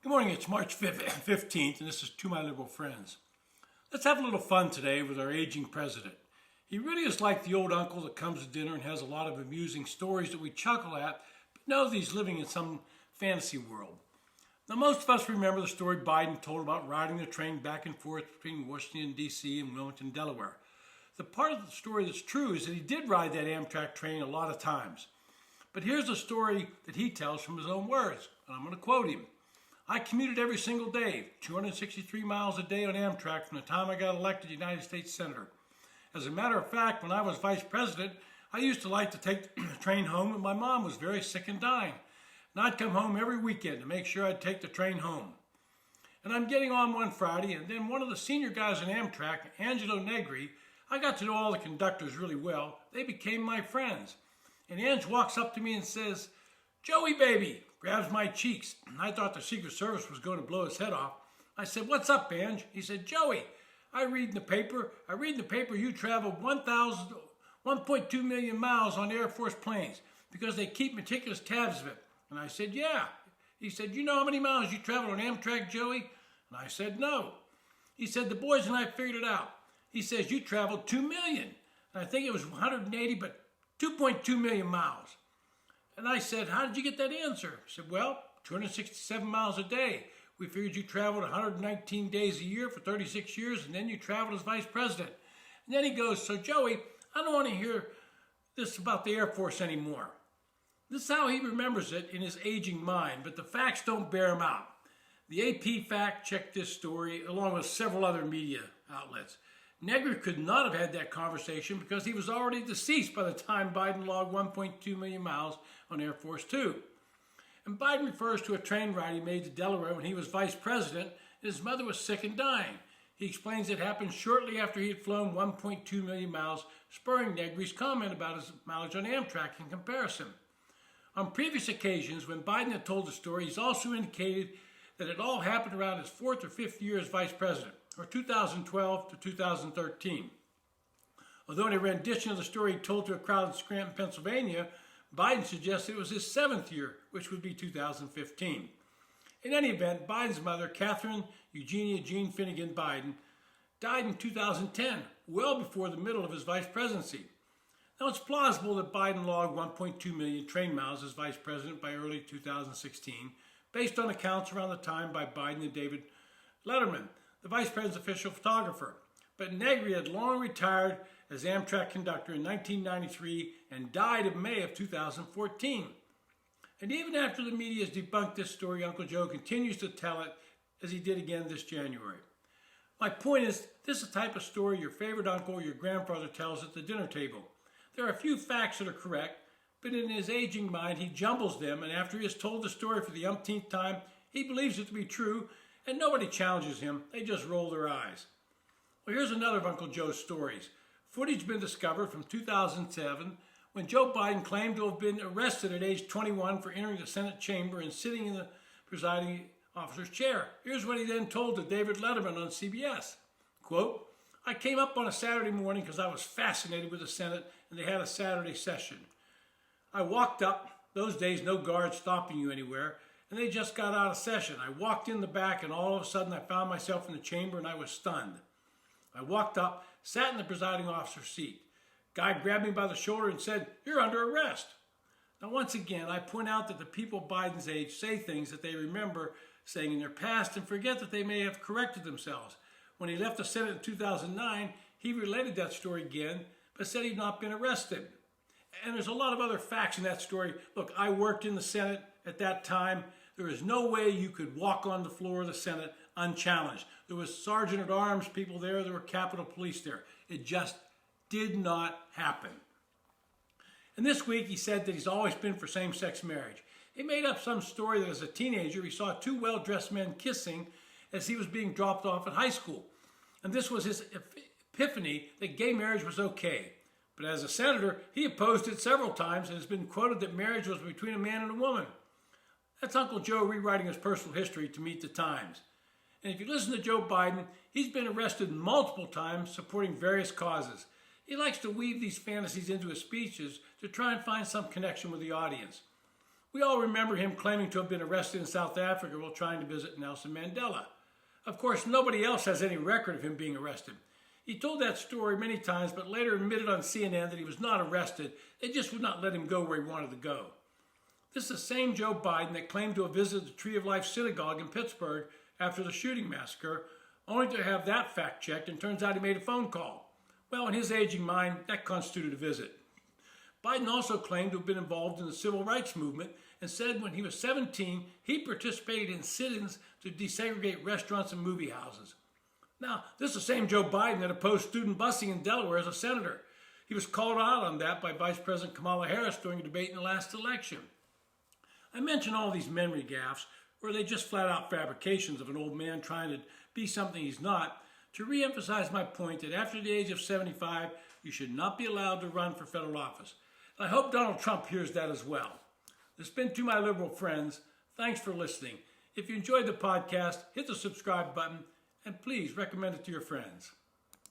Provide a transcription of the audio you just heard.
Good morning, it's March 15th, and this is To My Liberal Friends. Let's have a little fun today with our aging president. He really is like the old uncle that comes to dinner and has a lot of amusing stories that we chuckle at, but know that he's living in some fantasy world. Now, most of us remember the story Biden told about riding the train back and forth between Washington, D.C. and Wilmington, Delaware. The part of the story that's true is that he did ride that Amtrak train a lot of times. But here's a story that he tells from his own words, and I'm going to quote him. I commuted every single day, 263 miles a day on Amtrak from the time I got elected United States Senator. As a matter of fact, when I was vice president, I used to like to take the train home when my mom was very sick and dying. And I'd come home every weekend to make sure I'd take the train home. And I'm getting on one Friday, and then one of the senior guys on Amtrak, Angelo Negri, I got to know all the conductors really well. They became my friends. And Ange walks up to me and says, "Joey, baby," grabs my cheeks. I thought the Secret Service was going to blow his head off. I said, "What's up, Ange?" He said, "Joey, I read in the paper you traveled 1.2 million miles on Air Force planes because they keep meticulous tabs of it." And I said, "Yeah." He said, "You know how many miles you traveled on Amtrak, Joey?" And I said, "No." He said, "The boys and I figured it out." He says, "You traveled 2 million. And I think it was 180, but 2.2 million miles. And I said, "How did you get that answer?" He said, "Well, 267 miles a day. We figured you traveled 119 days a year for 36 years, and then you traveled as vice president." And then he goes, "So Joey, I don't want to hear this about the Air Force anymore." This is how he remembers it in his aging mind, but the facts don't bear him out. The AP fact-checked this story along with several other media outlets. Negri could not have had that conversation because he was already deceased by the time Biden logged 1.2 million miles on Air Force Two. And Biden refers to a train ride he made to Delaware when he was vice president and his mother was sick and dying. He explains it happened shortly after he had flown 1.2 million miles, spurring Negri's comment about his mileage on Amtrak in comparison. On previous occasions, when Biden had told the story, he's also indicated that it all happened around his fourth or fifth year as vice president, or 2012 to 2013. Although in a rendition of the story he told to a crowd in Scranton, Pennsylvania, Biden suggested it was his seventh year, which would be 2015. In any event, Biden's mother, Catherine Eugenia Jean Finnegan Biden, died in 2010, well before the middle of his vice presidency. Now, it's plausible that Biden logged 1.2 million train miles as vice president by early 2016, based on accounts around the time by Biden and David Letterman, the vice president's official photographer. But Negri had long retired as Amtrak conductor in 1993 and died in May of 2014. And even after the media has debunked this story, Uncle Joe continues to tell it, as he did again this January. My point is, this is the type of story your favorite uncle or your grandfather tells at the dinner table. There are a few facts that are correct, but in his aging mind, he jumbles them, and after he has told the story for the umpteenth time, he believes it to be true, and nobody challenges him. They just roll their eyes. Well, here's another of Uncle Joe's stories. Footage been discovered from 2007 when Joe Biden claimed to have been arrested at age 21 for entering the Senate chamber and sitting in the presiding officer's chair. Here's what he then told to David Letterman on CBS. Quote, "I came up on a Saturday morning because I was fascinated with the Senate and they had a Saturday session. I walked up, those days no guards stopping you anywhere, and they just got out of session. I walked in the back and all of a sudden I found myself in the chamber and I was stunned. I walked up, sat in the presiding officer's seat. Guy grabbed me by the shoulder and said, 'You're under arrest.' Now once again, I point out that the people Biden's age say things that they remember saying in their past and forget that they may have corrected themselves. When he left the Senate in 2009, he related that story again, but said he'd not been arrested. And there's a lot of other facts in that story. Look, I worked in the Senate at that time. There is no way you could walk on the floor of the Senate unchallenged. There was Sergeant at Arms people there. There were Capitol Police there. It just did not happen. And this week he said that he's always been for same-sex marriage. He made up some story that as a teenager he saw two well-dressed men kissing as he was being dropped off at high school. And this was his epiphany that gay marriage was okay. But as a senator, he opposed it several times and has been quoted that marriage was between a man and a woman. That's Uncle Joe rewriting his personal history to meet the times. And if you listen to Joe Biden, he's been arrested multiple times supporting various causes. He likes to weave these fantasies into his speeches to try and find some connection with the audience. We all remember him claiming to have been arrested in South Africa while trying to visit Nelson Mandela. Of course, nobody else has any record of him being arrested. He told that story many times, but later admitted on CNN that he was not arrested. They just would not let him go where he wanted to go. This is the same Joe Biden that claimed to have visited the Tree of Life Synagogue in Pittsburgh after the shooting massacre, only to have that fact checked, and turns out he made a phone call. Well, in his aging mind, that constituted a visit. Biden also claimed to have been involved in the civil rights movement and said when he was 17, he participated in sit-ins to desegregate restaurants and movie houses. Now, this is the same Joe Biden that opposed student busing in Delaware as a senator. He was called out on that by Vice President Kamala Harris during a debate in the last election. I mention all these memory gaffes, or are they just flat-out fabrications of an old man trying to be something he's not, to re-emphasize my point that after the age of 75, you should not be allowed to run for federal office. I hope Donald Trump hears that as well. This has been To My Liberal Friends. Thanks for listening. If you enjoyed the podcast, hit the subscribe button and please recommend it to your friends.